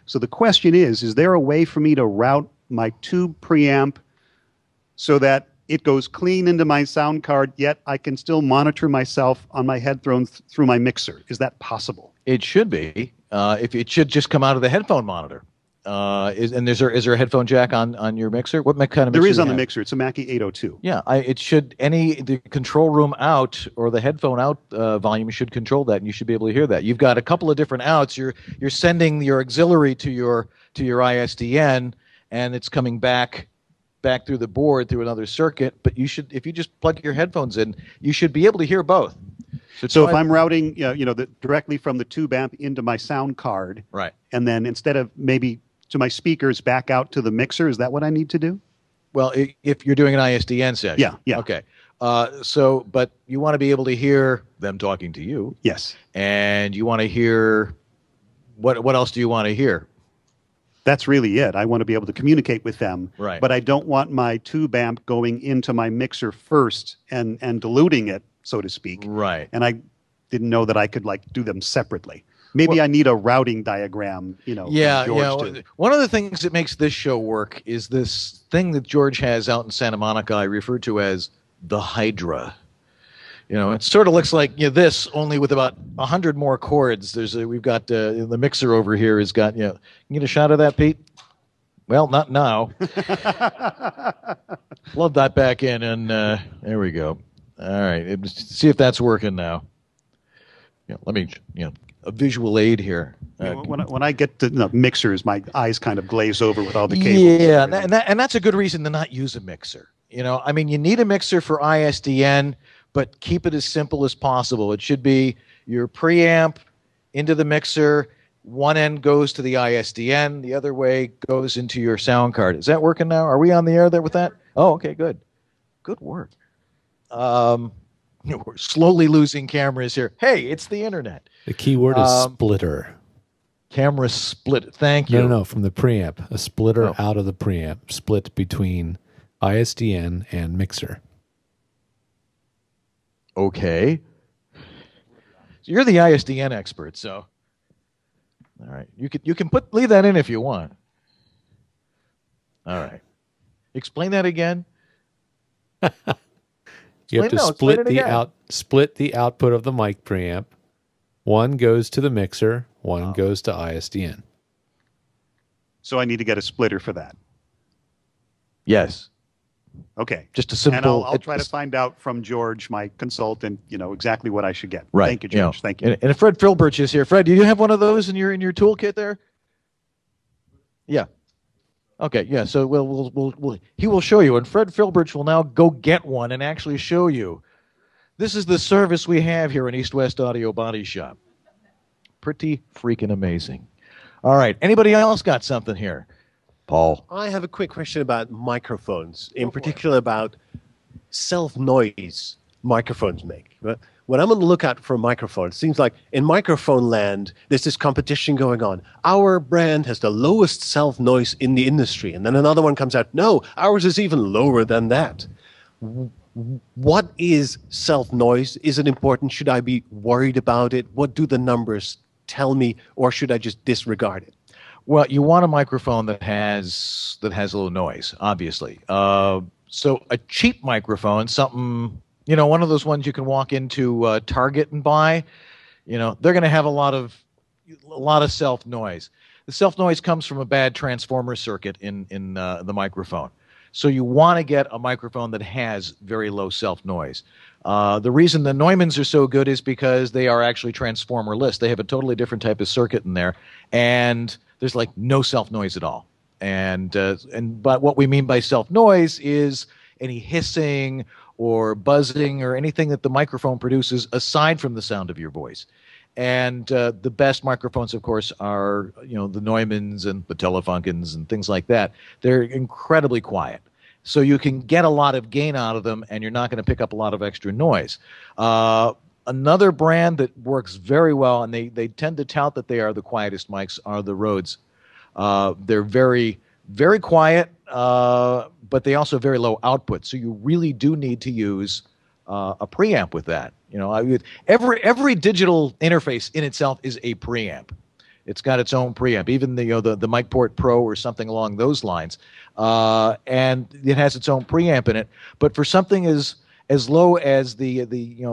So the question is there a way for me to route my tube preamp so that it goes clean into my sound card, yet I can still monitor myself on my headphones through my mixer? Is that possible? It should be. If it should just come out of the headphone monitor. Is there a headphone jack on your mixer? What kind of mixer? There is on the mixer. It's a Mackie 802. Yeah, it should. The control room out or the headphone out volume should control that, and you should be able to hear that. You've got a couple of different outs. You're sending your auxiliary to your ISDN, and it's coming back through the board through another circuit. But if you just plug your headphones in, you should be able to hear both. So if I'm routing, directly from the tube amp into my sound card, right, and then instead of maybe to my speakers back out to the mixer, is that what I need to do? Well, if you're doing an ISDN session. Yeah. Okay. But you want to be able to hear them talking to you. Yes. And you want to hear, what else do you want to hear? That's really it. I want to be able to communicate with them. Right. But I don't want my tube amp going into my mixer first and diluting it, so to speak. Right. And I didn't know that I could do them separately. Maybe I need a routing diagram, Yeah, George one of the things that makes this show work is this thing that George has out in Santa Monica I refer to as the Hydra. It sort of looks like this, only with about 100 more chords. We've got the mixer over here has got, can you get a shot of that, Pete? Well, not now. Plug that back in, and there we go. All right, see if that's working now. Let me, a visual aid here. When I get to mixers, my eyes kind of glaze over with all the cables. Yeah, and that's a good reason to not use a mixer. You need a mixer for ISDN, but keep it as simple as possible. It should be your preamp into the mixer. One end goes to the ISDN. The other way goes into your sound card. Is that working now? Are we on the air there with that? Oh, okay, good. Good work. We're slowly losing cameras here. Hey, it's the internet. The key word is splitter. Camera split. Thank you. No, from the preamp. A splitter out of the preamp. Split between ISDN and mixer. Okay. So you're the ISDN expert, so all right. You can leave that in if you want. All right. Explain that again. You have to split the output of the mic preamp. One goes to the mixer, one goes to ISDN. So I need to get a splitter for that. Yes. Okay. Just a simple. And I'll try to find out from George, my consultant, exactly what I should get. Right. Thank you, George. Thank you. And Fred Philbirch is here. Fred, do you have one of those in your toolkit there? Yeah. Okay. Yeah. So he will show you, and Fred Philbirch will now go get one and actually show you. This is the service we have here in East West Audio Body Shop. Pretty freaking amazing. All right. Anybody else got something here? Paul. I have a quick question about microphones, in particular about self-noise microphones make. when I'm on the lookout for a microphone, it seems like in microphone land, there's this competition going on. Our brand has the lowest self-noise in the industry. And then another one comes out, no, ours is even lower than that. What is self-noise? Is it important? Should I be worried about it? What do the numbers tell me? Or should I just disregard it? Well, you want a microphone that has a little noise, obviously. So a cheap microphone, something, one of those ones you can walk into Target and buy, they're going to have a lot of self noise. The self noise comes from a bad transformer circuit in the microphone. So you want to get a microphone that has very low self noise. The reason the Neumanns are so good is because they are actually transformerless. They have a totally different type of circuit in there, and there's like no self noise at all. But what we mean by self noise is any hissing or buzzing or anything that the microphone produces aside from the sound of your voice. And the best microphones, of course, are the Neumanns and the Telefunkens and things like that. They're incredibly quiet, so you can get a lot of gain out of them, and you're not going to pick up a lot of extra noise. Another brand that works very well, and they tend to tout that they are the quietest mics, are the Rhodes. They're very, very quiet, but they also have very low output. So you really do need to use a preamp with that. Every digital interface in itself is a preamp. It's got its own preamp, even the MicPort Pro or something along those lines, and it has its own preamp in it. But for something as low as the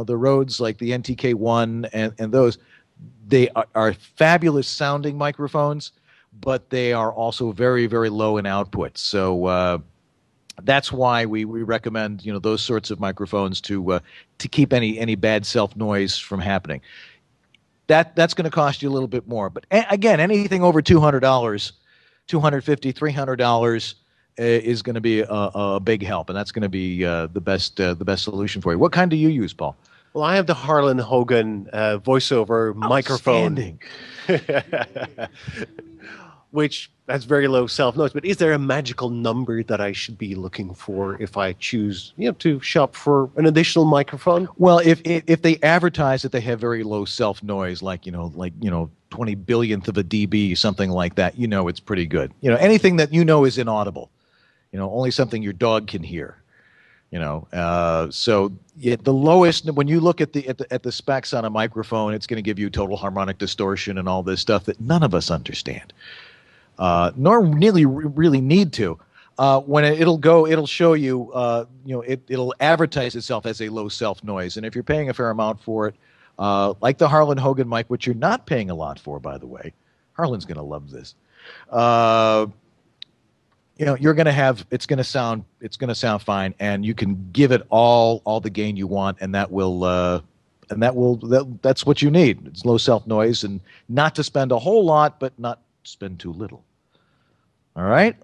Rhodes, like the NTK1 and those, they are fabulous sounding microphones, but they are also very, very low in output. So that's why we recommend those sorts of microphones to keep any bad self noise from happening. That's going to cost you a little bit more, but again, anything over $200, $250, $300 is going to be a big help, and that's going to be the best solution for you. What kind do you use, Paul? Well, I have the Harlan Hogan voiceover microphone, which has very low self-noise. But is there a magical number that I should be looking for if I choose, to shop for an additional microphone? Well, if they advertise that they have very low self-noise, like 20 billionth of a dB, something like that, it's pretty good. Anything that is inaudible, only something your dog can hear. So the lowest, when you look at the specs on a microphone, it's going to give you total harmonic distortion and all this stuff that none of us understand, nor really need to. When it'll show you, it'll advertise itself as a low self noise, and if you're paying a fair amount for it, like the Harlan Hogan mic, which you're not paying a lot for, by the way, Harlan's going to love this. You're going to have, it's going to sound fine, and you can give it all the gain you want, and that's what you need. It's low self noise, and not to spend a whole lot, but not spend too little. All right.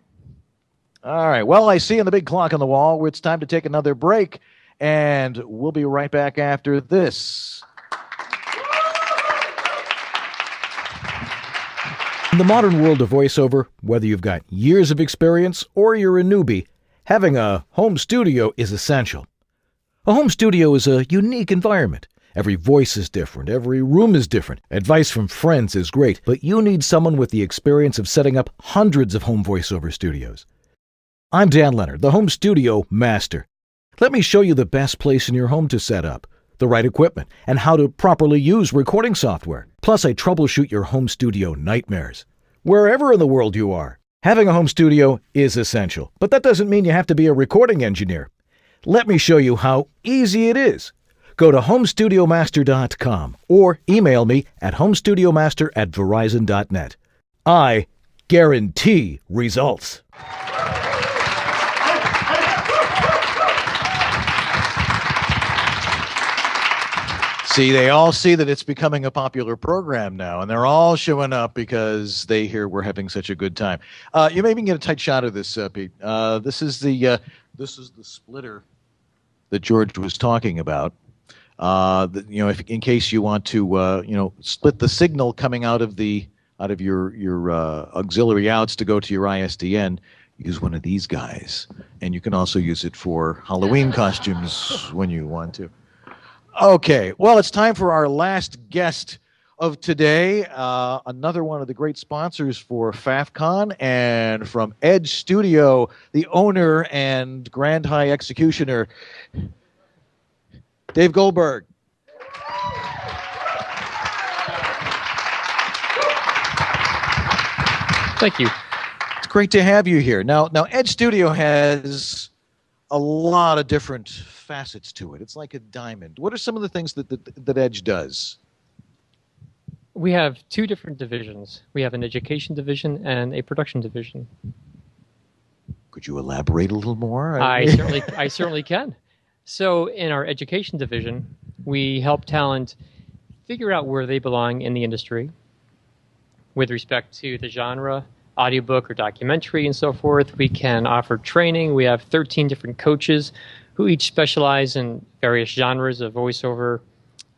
Well, I see on the big clock on the wall where it's time to take another break, and we'll be right back after this. In the modern world of voiceover, whether you've got years of experience or you're a newbie, having a home studio is essential. A home studio is a unique environment. Every voice is different, every room is different. Advice from friends is great, but you need someone with the experience of setting up hundreds of home voiceover studios. I'm Dan Lenard, the home studio master. Let me show you the best place in your home to set up, the right equipment, and how to properly use recording software. Plus, I troubleshoot your home studio nightmares. Wherever in the world you are, having a home studio is essential, but that doesn't mean you have to be a recording engineer. Let me show you how easy it is. Go to homestudiomaster.com or email me at homestudiomaster@verizon.net. I guarantee results. See, they all see that it's becoming a popular program now, and they're all showing up because they hear we're having such a good time. You may even get a tight shot of this, Pete. This is the splitter that George was talking about. In case you want to, split the signal coming out of your auxiliary outs to go to your ISDN, use one of these guys, and you can also use it for Halloween costumes when you want to. Okay, well, it's time for our last guest of today. Another one of the great sponsors for FaffCon, and from Edge Studio, the owner and Grand High Executioner, Dave Goldberg. Thank you. It's great to have you here. Now, Edge Studio has a lot of different facets to it. It's like a diamond. What are some of the things that Edge does? We have two different divisions. We have an education division and a production division. Could you elaborate a little more? I certainly can. So in our education division, we help talent figure out where they belong in the industry with respect to the genre, audiobook or documentary and so forth. We can offer training. We have 13 different coaches who each specialize in various genres of voiceover.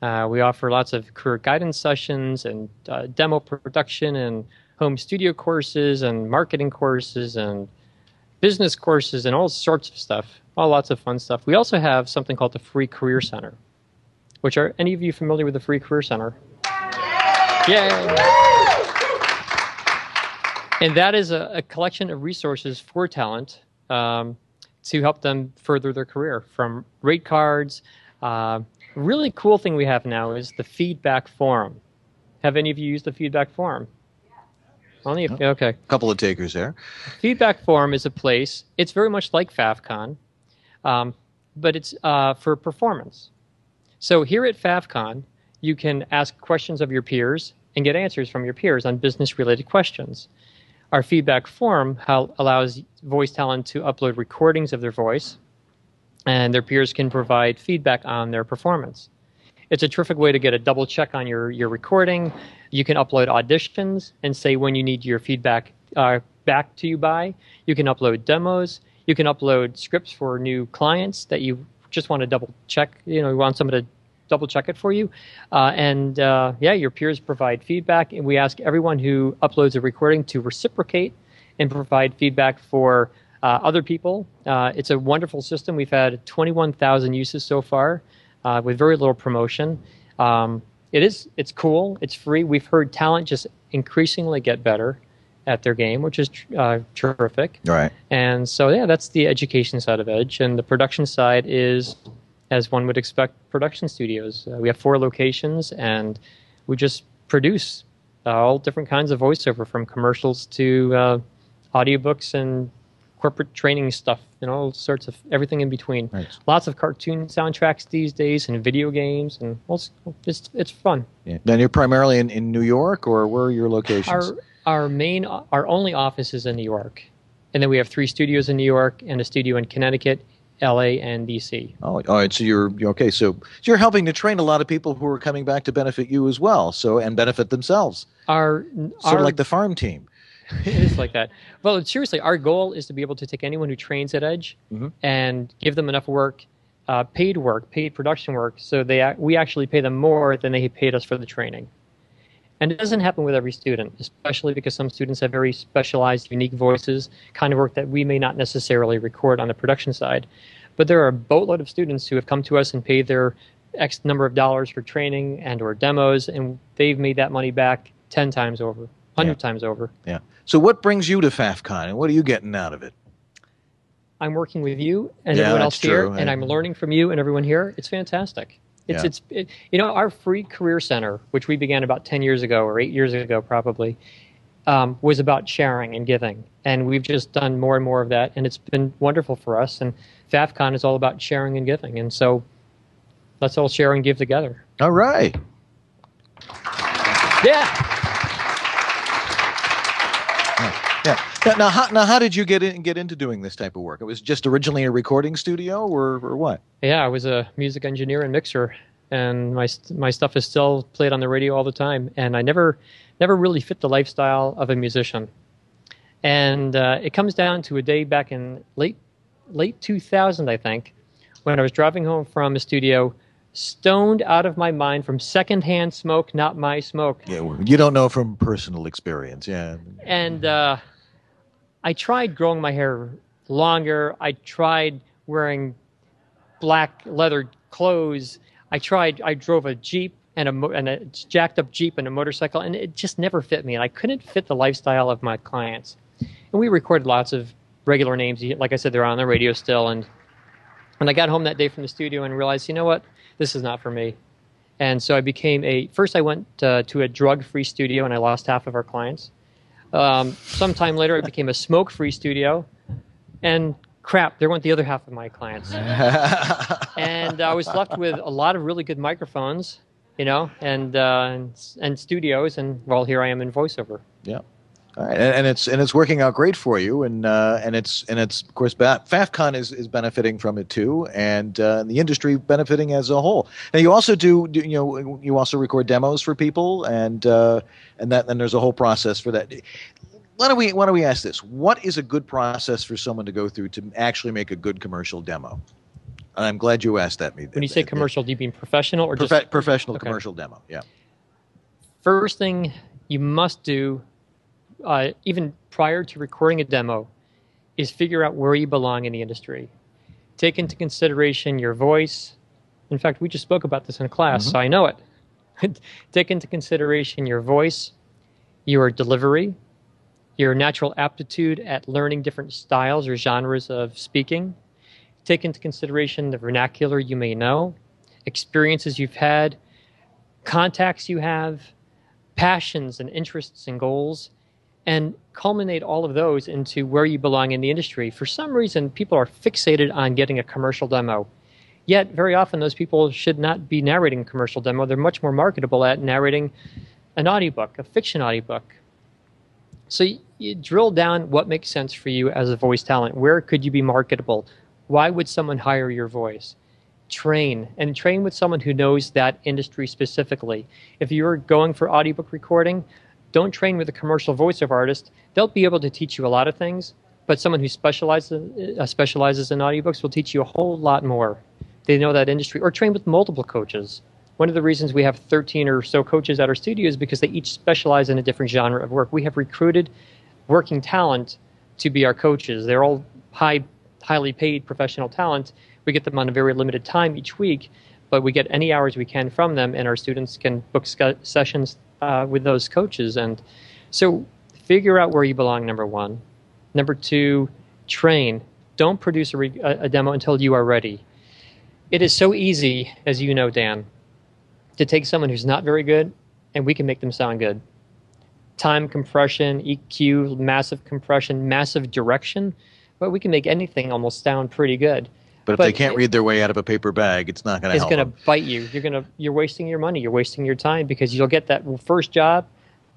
We offer lots of career guidance sessions and demo production and home studio courses and marketing courses and business courses and all sorts of stuff, lots of fun stuff. We also have something called the Free Career Center, which are any of you familiar with the Free Career Center? Yay! And that is a collection of resources for talent to help them further their career, from rate cards. Really cool thing we have now is the feedback forum. Have any of you used the feedback forum? Only a few? Okay. A couple of takers there. Feedback forum is a place, it's very much like FaffCon, but it's for performance. So here at FaffCon, you can ask questions of your peers and get answers from your peers on business-related questions. Our feedback forum allows voice talent to upload recordings of their voice, and their peers can provide feedback on their performance. It's a terrific way to get a double check on your recording. You can upload auditions and say when you need your feedback back to you by. You can upload demos. You can upload scripts for new clients that you just want to double check. You want someone to double check it for you. Your peers provide feedback, and we ask everyone who uploads a recording to reciprocate and provide feedback for other people. It's a wonderful system. We've had 21,000 uses so far with very little promotion. It's cool. It's free. We've heard talent just increasingly get better at their game, which is terrific. Right. And so, that's the education side of Edge. And the production side is, as one would expect, production studios. We have 4 locations, and we just produce all different kinds of voiceover, from commercials to audiobooks and corporate training stuff, and all sorts of everything in between. Nice. Lots of cartoon soundtracks these days, and video games, and it's fun. Yeah. Then you're primarily in New York, or where are your locations? Our only office is in New York, and then we have 3 studios in New York and a studio in Connecticut, LA, and DC. Oh, all right. So you're okay. So you're helping to train a lot of people who are coming back to benefit you as well. So, and benefit themselves. Sort of like the farm team. It is like that. Well, seriously, our goal is to be able to take anyone who trains at Edge and give them enough work, paid production work, so we actually pay them more than they paid us for the training. And it doesn't happen with every student, especially because some students have very specialized, unique voices, kind of work that we may not necessarily record on the production side. But there are a boatload of students who have come to us and paid their X number of dollars for training and or demos, and they've made that money back 10 times over, 100 times over. Yeah. So what brings you to FaffCon, and what are you getting out of it? I'm working with you and everyone else here, and I'm learning from you and everyone here. It's fantastic. Our Free Career Center, which we began about 10 years ago or 8 years ago probably, was about sharing and giving. And we've just done more and more of that, and it's been wonderful for us. And FaffCon is all about sharing and giving. And so let's all share and give together. All right. Yeah. Now, how did you get into doing this type of work? It was just originally a recording studio, or what? Yeah, I was a music engineer and mixer, and my stuff is still played on the radio all the time. And I never really fit the lifestyle of a musician. And it comes down to a day back in late 2000, I think, when I was driving home from a studio, stoned out of my mind from secondhand smoke, not my smoke. Yeah, you don't know from personal experience, yeah. And I tried growing my hair longer. I tried wearing black leather clothes. I tried. I drove a Jeep and a jacked up Jeep and a motorcycle, and it just never fit me. And I couldn't fit the lifestyle of my clients. And we recorded lots of regular names. Like I said, they're on the radio still. And I got home that day from the studio and realized, you know what, this is not for me. And so I became first I went to a drug-free studio, and I lost half of our clients. Sometime later, I became a smoke-free studio, and crap, there went the other half of my clients. And I was left with a lot of really good microphones, and studios, and well, here I am in voiceover. Yeah. All right, and it's working out great for you, and it's of course FaffCon is benefiting from it too, and the industry benefiting as a whole. Now you also you also record demos for people, and there's a whole process for that. Why don't we ask this? What is a good process for someone to go through to actually make a good commercial demo? And I'm glad you asked that. When you say commercial, do you mean professional or just professional commercial demo? Yeah. First thing you must do, even prior to recording a demo, is figure out where you belong in the industry. Take into consideration your voice. In fact, we just spoke about this in class, so I know it. Take into consideration your voice, your delivery, your natural aptitude at learning different styles or genres of speaking. Take into consideration the vernacular you may know, experiences you've had, contacts you have, passions and interests and goals, and culminate all of those into where you belong in the industry. For some reason, people are fixated on getting a commercial demo. Yet, very often, those people should not be narrating a commercial demo. They're much more marketable at narrating an audiobook, a fiction audiobook. So you drill down what makes sense for you as a voice talent. Where could you be marketable? Why would someone hire your voice? Train with someone who knows that industry specifically. If you're going for audiobook recording, don't train with a commercial voiceover artist. They'll be able to teach you a lot of things, but someone who specializes in audiobooks will teach you a whole lot more. They know that industry. Or train with multiple coaches. One of the reasons we have 13 or so coaches at our studio is because they each specialize in a different genre of work. We have recruited working talent to be our coaches. They're all highly paid professional talent. We get them on a very limited time each week, but we get any hours we can from them, and our students can book sessions with those coaches. And so figure out where you belong, number one. Number two, train. Don't produce a demo until you are ready. It is so easy, as you know, Dan, to take someone who's not very good, and we can make them sound good. Time compression, EQ, massive compression, massive direction, but we can make anything almost sound pretty good. But if they can't read their way out of a paper bag, it's not going to help. It's going to bite you. You're wasting your money. You're wasting your time, because you'll get that first job,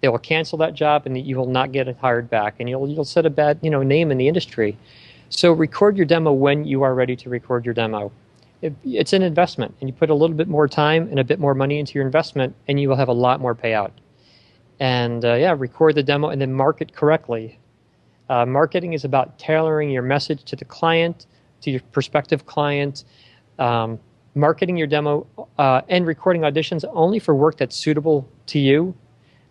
they will cancel that job, and you will not get hired back, and you'll set a bad name in the industry. So record your demo when you are ready to record your demo. It's an investment, and you put a little bit more time and a bit more money into your investment, and you will have a lot more payout. And record the demo and then market correctly. Marketing is about tailoring your message to the client, to your prospective client. Marketing your demo and recording auditions only for work that's suitable to you.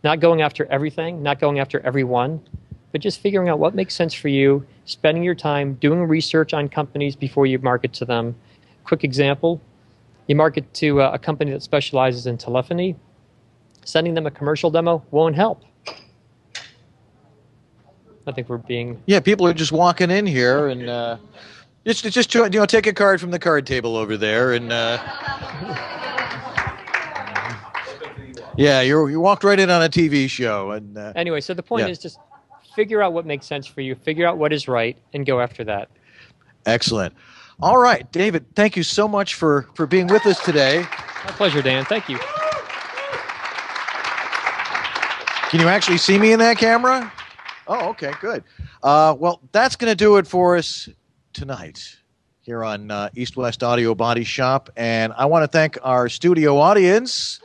Not going after everything, not going after everyone, but just figuring out what makes sense for you, spending your time doing research on companies before you market to them. Quick example, you market to a company that specializes in telephony. Sending them a commercial demo won't help. I think we're being... Yeah, people are just walking in here and just take a card from the card table over there and... Yeah, you walked right in on a TV show. And anyway, so the point is just figure out what makes sense for you, figure out what is right, and go after that. Excellent. All right, David, thank you so much for being with us today. My pleasure, Dan. Thank you. Can you actually see me in that camera? Oh, okay, good. Well, that's going to do it for us tonight here on East West Audio Body Shop. And I want to thank our studio audience.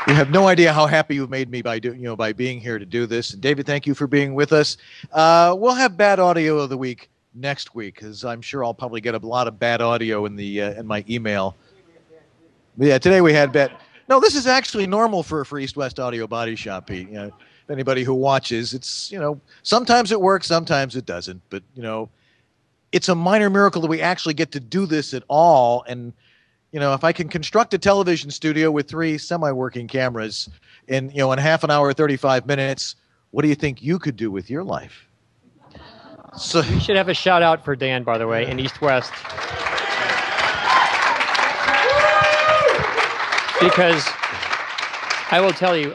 You have no idea how happy you've made me by being here to do this. And David, thank you for being with us. We'll have bad audio of the week next week, because I'm sure I'll probably get a lot of bad audio in my email. But yeah, today we had bad. No, this is actually normal for East West Audio Body Shop, Pete. anybody who watches. It's, sometimes it works, sometimes it doesn't. But, it's a minor miracle that we actually get to do this at all. And, if I can construct a television studio with 3 semi-working cameras in half an hour, 35 minutes, what do you think you could do with your life? So we should have a shout out for Dan, by the way, in East West. Because I will tell you,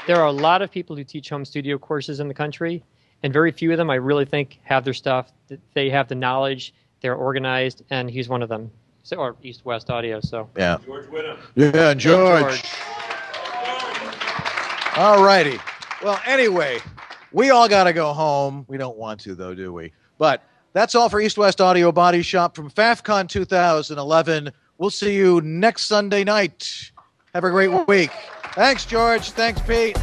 there are a lot of people who teach home studio courses in the country, and very few of them I really think have their stuff. They have the knowledge, they're organized, and he's one of them. So, or East West Audio. So yeah, George Whittam. Yeah, George. All righty. Well, anyway, we all got to go home. We don't want to, though, do we? But that's all for East West Audio Body Shop from FaffCon 2011. We'll see you next Sunday night. Have a great week. Thanks, George. Thanks, Pete.